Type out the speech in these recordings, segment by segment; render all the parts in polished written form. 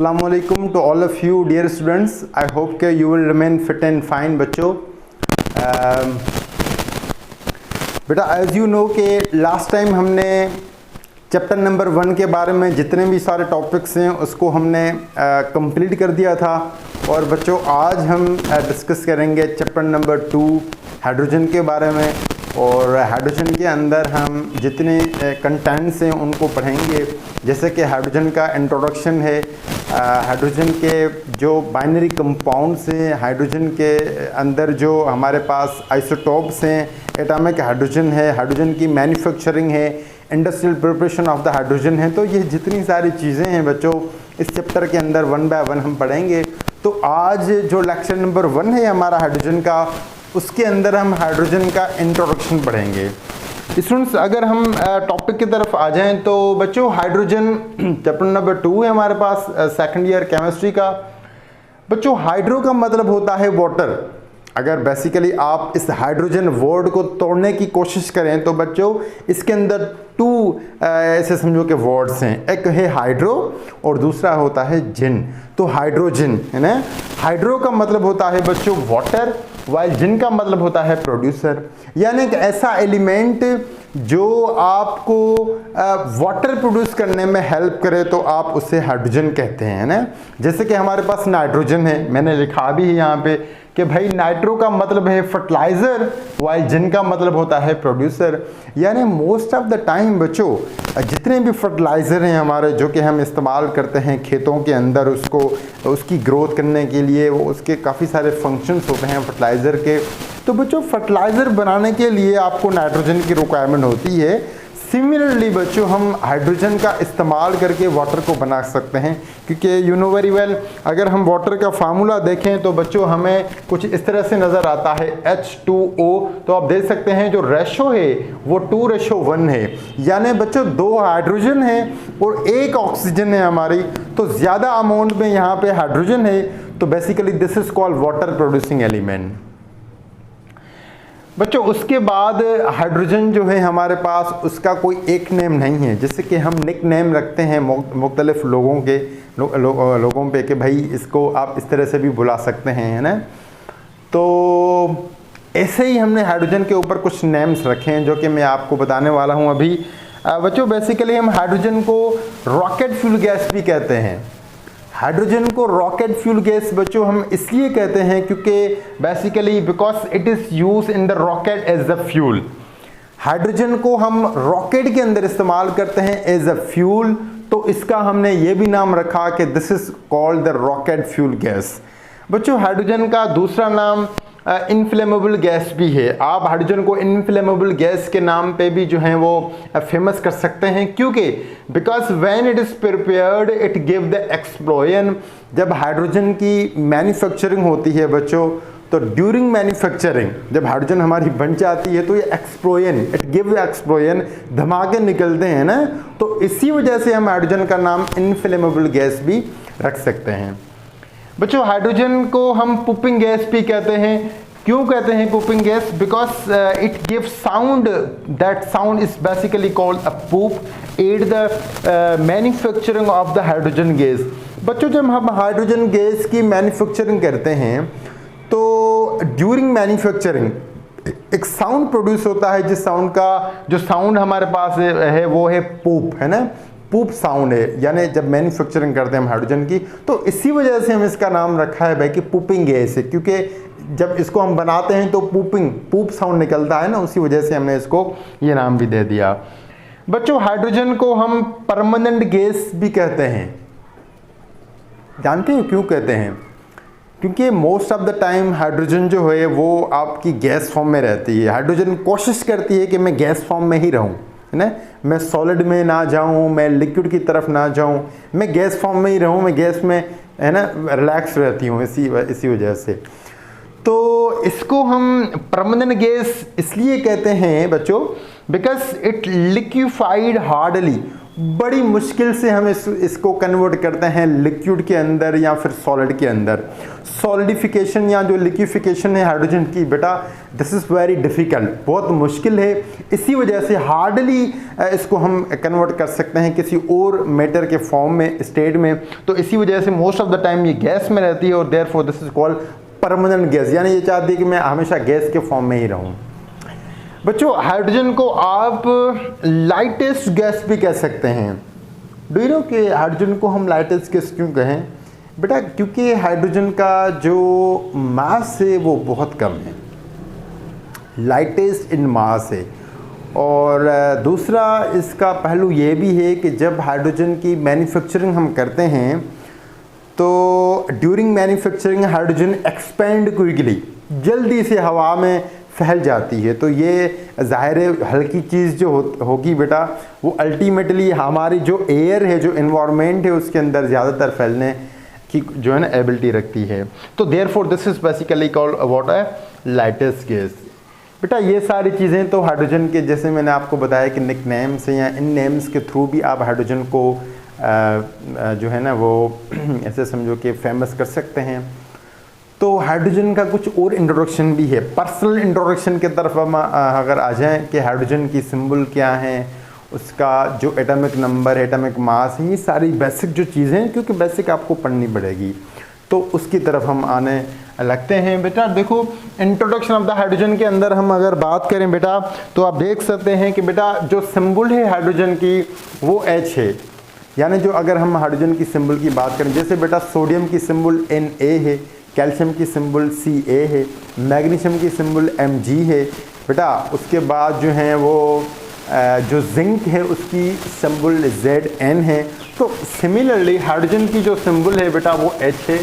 Assalamualaikum to all of you dear students. I hope that you will remain fit and fine बच्चों. बेटा as you know कि last time हमने chapter number 1 के बारे में जितने भी सारे टॉपिक्स हैं उसको हमने कंप्लीट कर दिया था और बच्चों आज हम डिस्कस करेंगे चैप्टर नंबर 2 हाइड्रोजन के बारे में। और हाइड्रोजन के अंदर हम जितने कंटेंट्स हैं उनको पढ़ेंगे, जैसे कि हाइड्रोजन का इंट्रोडक्शन है, हाइड्रोजन के जो बाइनरी कंपाउंड्स हैं, हाइड्रोजन के अंदर जो हमारे पास आइसोटोप्स हैं, एटॉमिक हाइड्रोजन है, हाइड्रोजन की मैन्युफैक्चरिंग है, industrial preparation of the hydrogen है। तो ये जितनी सारी चीज़ें हैं बच्चों इस चैप्टर के अंदर 1 बाय 1 हम पढ़ेंगे। तो आज जो लेक्चर नंबर 1 है हमारा हाइड्रोजन का, उसके अंदर हम हाइड्रोजन का इंट्रोडक्शन पढ़ेंगे। स्टूडेंट्स अगर हम टॉपिक की तरफ आ जाएं तो बच्चों हाइड्रोजन चैप्टर नंबर 2 है हमारे पास सेकंड ईयर केमिस्ट्री का। बच्चों हाइड्रो का मतलब होता है वाटर। अगर बेसिकली आप इस हाइड्रोजन वर्ड को तोड़ने की कोशिश करें तो बच्चों इसके अंदर 2 ऐसे समझो कि वर्ड्स हैं, एक है हाइड्रो और दूसरा होता है जिन। तो हाइड्रोजन है ना, हाइड्रो का मतलब होता है बच्चों वाटर, वाइल जिन का मतलब होता है प्रोड्यूसर, यानी कि ऐसा एलिमेंट जो आपको वाटर प्रोड्यूस करने में हेल्प करे तो आप उसे हाइड्रोजन कहते हैं ना। जैसे कि हमारे पास नाइट्रोजन है, मैंने लिखा भी है यहाँ पे कि भाई नाइट्रो का मतलब है फर्टिलाइजर, वाइल जिन का मतलब होता है प्रोड्यूसर। यानी मोस्ट ऑफ द टाइम बच्चों जितने भी फर्टिलाइज़र हैं हमारे जो कि हम इस्तेमाल करते हैं खेतों के अंदर उसको उसकी ग्रोथ करने के लिए, वो उसके काफ़ी सारे फंक्शंस होते हैं फर्टिलाइज़र के। तो बच्चों फर्टिलाइज़र बनाने के लिए आपको नाइट्रोजन की रिक्वायरमेंट होती है। सिमिलरली बच्चों हम हाइड्रोजन का इस्तेमाल करके वाटर को बना सकते हैं, क्योंकि यू नो वेरी वेल अगर हम वाटर का फार्मूला देखें तो बच्चों हमें कुछ इस तरह से नज़र आता है H2O। तो आप देख सकते हैं जो रेशो है वो 2:1 है, यानी बच्चों 2 हाइड्रोजन है और 1 ऑक्सीजन है हमारी, तो ज़्यादा अमाउंट में यहाँ पे हाइड्रोजन है। तो basically this is called water producing element. बच्चों उसके बाद हाइड्रोजन जो है हमारे पास उसका कोई एक नेम नहीं है, जैसे कि हम निक नेम रखते हैं मुख्तलिफ लोगों के लोगों पे कि भाई इसको आप इस तरह से भी बुला सकते हैं, है ना। तो ऐसे ही हमने हाइड्रोजन के ऊपर कुछ नेम्स रखे हैं जो कि मैं आपको बताने वाला हूँ अभी। बच्चों बेसिकली हम हाइड्रोजन को रॉकेट फ्यूल गैस भी कहते हैं। हाइड्रोजन को रॉकेट फ्यूल गैस बच्चों हम इसलिए कहते हैं क्योंकि basically because it is use in the rocket as a fuel. Hydrogen को हम रॉकेट के अंदर इस्तेमाल करते हैं एज अ फ्यूल, तो इसका हमने ये भी नाम रखा कि this is called the rocket fuel gas. बच्चों हाइड्रोजन का दूसरा नाम इनफ्लेमेबल गैस भी है। आप हाइड्रोजन को इनफ्लेमेबल गैस के नाम पे भी जो है वो फेमस कर सकते हैं, क्योंकि because when it is prepared it give the explosion. जब हाइड्रोजन की मैन्युफैक्चरिंग होती है बच्चों तो ड्यूरिंग मैन्युफैक्चरिंग जब हाइड्रोजन हमारी बन जाती है तो ये explosion, it give the explosion, धमाके निकलते हैं ना। तो इसी वजह से हम हाइड्रोजन का नाम इनफ्लेमेबल गैस भी रख सकते हैं। बच्चों हाइड्रोजन को हम पुपिंग गैस भी कहते हैं। क्यों कहते हैं popping gas? Because it give sound, that sound is basically called a pop, and the manufacturing of the hydrogen gas. बच्चों जब हम हाइड्रोजन गैस की मैन्युफैक्चरिंग करते हैं तो ड्यूरिंग मैन्युफैक्चरिंग एक साउंड प्रोड्यूस होता है, जिस साउंड का जो साउंड हमारे पास है वो है पुप, है ना, पुप साउंड है। यानी जब मैन्युफैक्चरिंग करते हैं हम हाइड्रोजन की तो इसी वजह से हम इसका नाम रखा है भाई कि पुपिंग गैस है, क्योंकि जब इसको हम बनाते हैं तो पुप साउंड निकलता है ना, उसी वजह से हमने इसको ये नाम भी दे दिया। बच्चों हाइड्रोजन को हम परमानेंट गैस भी कहते हैं। जानते हैं क्यों कहते हैं? क्योंकि most of the time hydrogen जो है वो आपकी गैस फॉर्म में रहती है। हाइड्रोजन कोशिश करती है कि मैं गैस फॉर्म में ही रहूं, है ना, मैं सॉलिड में ना जाऊं, मैं लिक्विड की तरफ ना जाऊं, मैं गैस फॉर्म में ही रहूं, मैं गैस में, है ना, रिलैक्स रहती हूं इसी वजह से। तो इसको हम परमानेंट गैस इसलिए कहते हैं बच्चों बिकॉज इट लिक्विफाइड हार्डली, बड़ी मुश्किल से हम इसको कन्वर्ट करते हैं लिक्विड के अंदर या फिर सॉलिड के अंदर। सॉलिडिफिकेशन या जो लिक्विफिकेशन है हाइड्रोजन की बेटा, दिस इज़ वेरी डिफ़िकल्ट, बहुत मुश्किल है। इसी वजह से हार्डली इसको हम कन्वर्ट कर सकते हैं किसी और मैटर के फॉर्म में, स्टेट में। तो इसी वजह से मोस्ट ऑफ द टाइम ये गैस में रहती है और therefore this is called permanent gas, यानी ये चाहती है कि मैं हमेशा गैस के फॉर्म में ही रहूँ। बच्चों हाइड्रोजन को आप लाइटेस्ट गैस भी कह सकते हैं। डू यू नो कि हाइड्रोजन को हम लाइटेस्ट गैस क्यों कहें? बेटा क्योंकि हाइड्रोजन का जो मास है वो बहुत कम है, लाइटेस्ट इन मास है। और दूसरा इसका पहलू ये भी है कि जब हाइड्रोजन की मैन्युफैक्चरिंग हम करते हैं तो during manufacturing hydrogen expand quickly, जल्दी से हवा में फैल जाती है। तो ये ज़ाहिर है हल्की चीज़ जो होगी बेटा वो अल्टीमेटली हमारी जो एयर है, जो इन्वायरमेंट है उसके अंदर ज़्यादातर फैलने की जो है ना एबिलिटी रखती है। तो therefore this is basically called what है लाइटेस्ट गैस। बेटा ये सारी चीज़ें तो हाइड्रोजन के, जैसे मैंने आपको बताया कि निक नेम्स हैं या इन नेम्स के थ्रू भी आप हाइड्रोजन को जो है ना वो ऐसे समझो कि फेमस कर सकते हैं। तो हाइड्रोजन का कुछ और इंट्रोडक्शन भी है। पर्सनल इंट्रोडक्शन की तरफ हम अगर आ जाएं कि हाइड्रोजन की सिंबल क्या है, उसका जो एटॉमिक नंबर, एटॉमिक मास है, ये सारी बेसिक जो चीज़ें हैं, क्योंकि बेसिक आपको पढ़नी पड़ेगी, तो उसकी तरफ हम आने लगते हैं। बेटा देखो इंट्रोडक्शन ऑफ द हाइड्रोजन के अंदर हम अगर बात करें बेटा तो आप देख सकते हैं कि बेटा जो सिंबल है हाइड्रोजन की वो H है। यानी जो अगर हम हाइड्रोजन की सिंबल की बात करें, जैसे बेटा सोडियम की सिंबल Na है, कैल्शियम की सिंबल Ca है, मैग्नीशियम की सिंबल Mg है बेटा। उसके बाद जो है वो जो जिंक है उसकी सिंबल Zn है। तो सिमिलरली हाइड्रोजन की जो सिंबल है बेटा वो H है।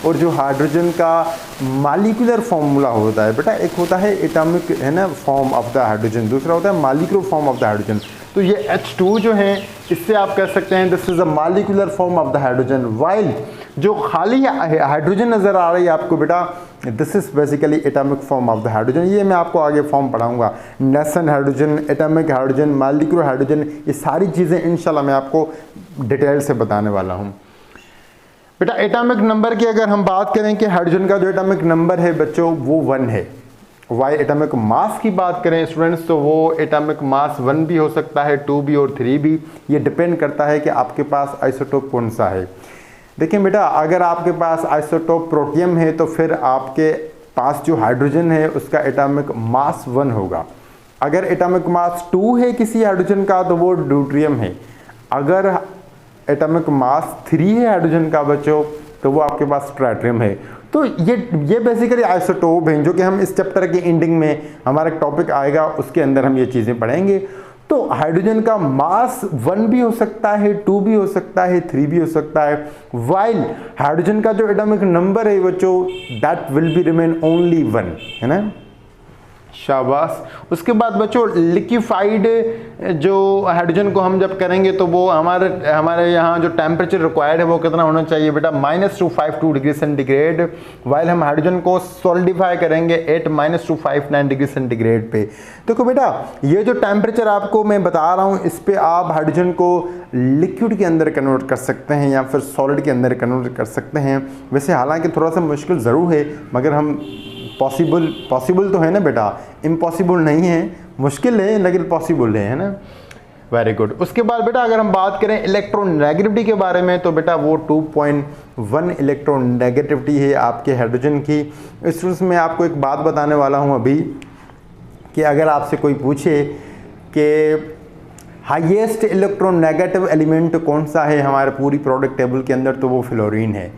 और जो हाइड्रोजन का मॉलिक्यूलर फॉर्मूला होता है बेटा, एक होता है एटॉमिक है ना फॉर्म ऑफ द हाइड्रोजन, दूसरा होता है molecular form of the hydrogen. तो ये H2 जो है इससे आप कह सकते हैं this is a molecular form of the hydrogen. While जो खाली हाइड्रोजन नज़र आ रही है आपको बेटा, this is basically atomic form of the hydrogen. ये मैं आपको आगे फॉर्म पढ़ाऊंगा, nation hydrogen, atomic hydrogen, molecular hydrogen, ये सारी चीज़ें इंशाल्लाह मैं आपको डिटेल से बताने वाला हूँ। बेटा एटॉमिक नंबर की अगर हम बात करें कि हाइड्रोजन का जो एटॉमिक नंबर है बच्चों वो 1 है। वाई एटॉमिक मास की बात करें स्टूडेंट्स तो वो एटॉमिक मास 1 भी हो सकता है, 2 भी और 3 भी। ये डिपेंड करता है कि आपके पास आइसोटोप कौन सा है। देखिए बेटा अगर आपके पास आइसोटोप प्रोटियम है तो फिर आपके पास जो हाइड्रोजन है उसका एटॉमिक मास 1 होगा। अगर एटॉमिक मास 2 है किसी हाइड्रोजन का तो वो ड्यूट्रियम है। अगर एटॉमिक मास 3 है हाइड्रोजन का बच्चों तो वो आपके पास ट्राइट्रियम है। तो ये बेसिकली आइसोटोप हैं जो कि हम इस चैप्टर के एंडिंग में हमारा टॉपिक आएगा उसके अंदर हम ये चीज़ें पढ़ेंगे। तो हाइड्रोजन का मास 1 भी हो सकता है, 2 भी हो सकता है, 3 भी हो सकता है। वाइल हाइड्रोजन का जो एटॉमिक नंबर है बच्चों that will be remain only 1, है ना। शाबाश। उसके बाद बच्चों लिक्विफाइड जो हाइड्रोजन को हम जब करेंगे तो वो हमारे यहाँ जो टेम्परेचर रिक्वायर्ड है वो कितना होना चाहिए बेटा -252 डिग्री सेंटीग्रेड। वाइल हम हाइड्रोजन को सॉलिडिफाई करेंगे एट -259 डिग्री सेंटीग्रेड पे। देखो बेटा ये जो टेम्परेचर आपको मैं बता रहा हूँ इस पे आप हाइड्रोजन को लिक्विड के अंदर कन्वर्ट कर सकते हैं या फिर सॉलिड के अंदर कन्वर्ट कर सकते हैं। वैसे हालांकि थोड़ा सा मुश्किल ज़रूर है मगर हम पॉसिबल तो है ना बेटा, इम्पॉसिबल नहीं है, मुश्किल है लेकिन पॉसिबल है ना। Very good. उसके बाद बेटा अगर हम बात करें इलेक्ट्रोनेगेटिविटी के बारे में तो बेटा वो 2.1 इलेक्ट्रोनेगेटिविटी है आपके हाइड्रोजन की। इस में आपको एक बात बताने वाला हूँ अभी कि अगर आपसे कोई पूछे कि हाईएस्ट इलेक्ट्रोनेगेटिव एलिमेंट कौन सा है हमारे पूरी प्रोडक्ट टेबल के अंदर तो वो फ्लोरीन है।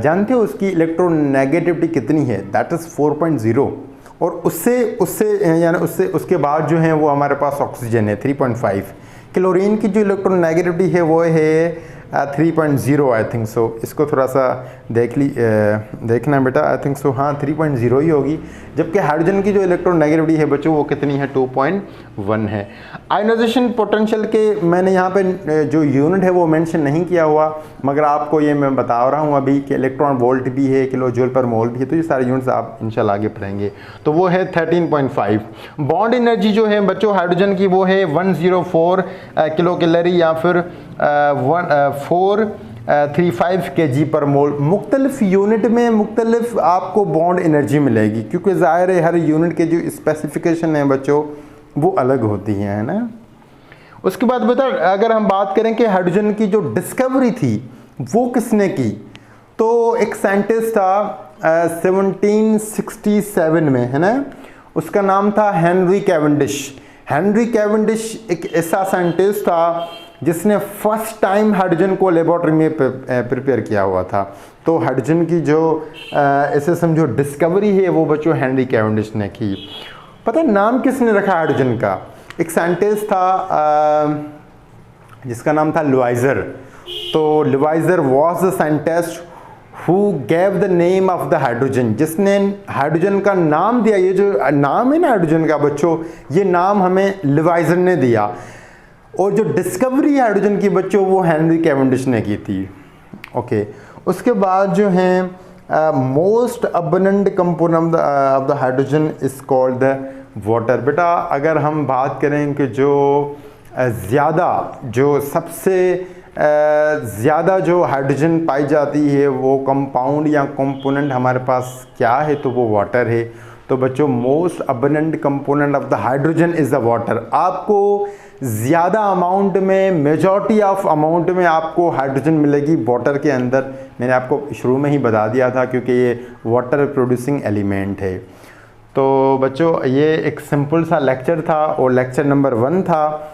जानते हो उसकी इलेक्ट्रोनेगेटिविटी कितनी है? That is 4.0। और उसके बाद जो है वो हमारे पास ऑक्सीजन है 3.5। क्लोरीन की जो इलेक्ट्रोनेगेटिविटी है वो है 3.0 आई थिंक सो। इसको थोड़ा सा देखना बेटा, आई थिंक सो हाँ 3.0 ही होगी। जबकि हाइड्रोजन की जो इलेक्ट्रोनेगेटिविटी है बच्चों वो कितनी है, 2.1 है। आयोनाइजेशन पोटेंशियल के मैंने यहाँ पे जो यूनिट है वो मेंशन नहीं किया हुआ, मगर आपको ये मैं बता रहा हूँ अभी कि इलेक्ट्रॉन वोल्ट भी है, किलो जूल पर मोल भी है, तो ये सारे यूनिट्स आप इंशाल्लाह आगे पढ़ेंगे। तो वो है 13.5। बॉन्ड एनर्जी जो है बच्चों हाइड्रोजन की वो है 104 किलो कैलोरी या फिर 435 kg पर मोल। मुख्तलिफ यूनिट में मुख्तलिफ आपको बॉन्ड एनर्जी मिलेगी, क्योंकि ज़ाहिर है हर यूनिट के जो स्पेसिफिकेशन है बच्चों वो अलग होती हैं, है ना। उसके बाद बता, अगर हम बात करें कि हाइड्रोजन की जो डिस्कवरी थी वो किसने की, तो एक साइंटिस्ट था 1767 में, है ना, उसका नाम था हेनरी कैवेंडिश। हेनरी कैवेंडिश एक ऐसा साइंटिस्ट था जिसने फर्स्ट टाइम हाइड्रोजन को लेबोरेटरी में प्रिपेयर किया हुआ था। तो हाइड्रोजन की जो ऐसे समझो डिस्कवरी है वो बच्चों हेनरी कैवेंडिश ने की। पता है नाम किसने रखा हाइड्रोजन का? एक साइंटिस्ट था जिसका नाम था लुइजर। तो लुइजर was the scientist who gave the name of the hydrogen, जिसने हाइड्रोजन का नाम दिया। ये जो नाम है ना हाइड्रोजन का बच्चों, ये नाम हमें लुइजर ने दिया। और जो डिस्कवरी हाइड्रोजन की बच्चों वो हेनरी कैवेंडिश ने की थी। ओके, उसके बाद जो है most abundant component of the hydrogen is called the water. बेटा अगर हम बात करें कि जो सबसे ज़्यादा जो हाइड्रोजन पाई जाती है वो कंपाउंड या कंपोनेंट हमारे पास क्या है, तो वो वाटर है। तो बच्चों most abundant component of the hydrogen is the water. आपको ज़्यादा अमाउंट में, मेजॉरिटी ऑफ अमाउंट में आपको हाइड्रोजन मिलेगी वाटर के अंदर। मैंने आपको शुरू में ही बता दिया था क्योंकि ये वाटर प्रोड्यूसिंग एलिमेंट है। तो बच्चों ये एक सिंपल सा लेक्चर था और लेक्चर नंबर 1 था।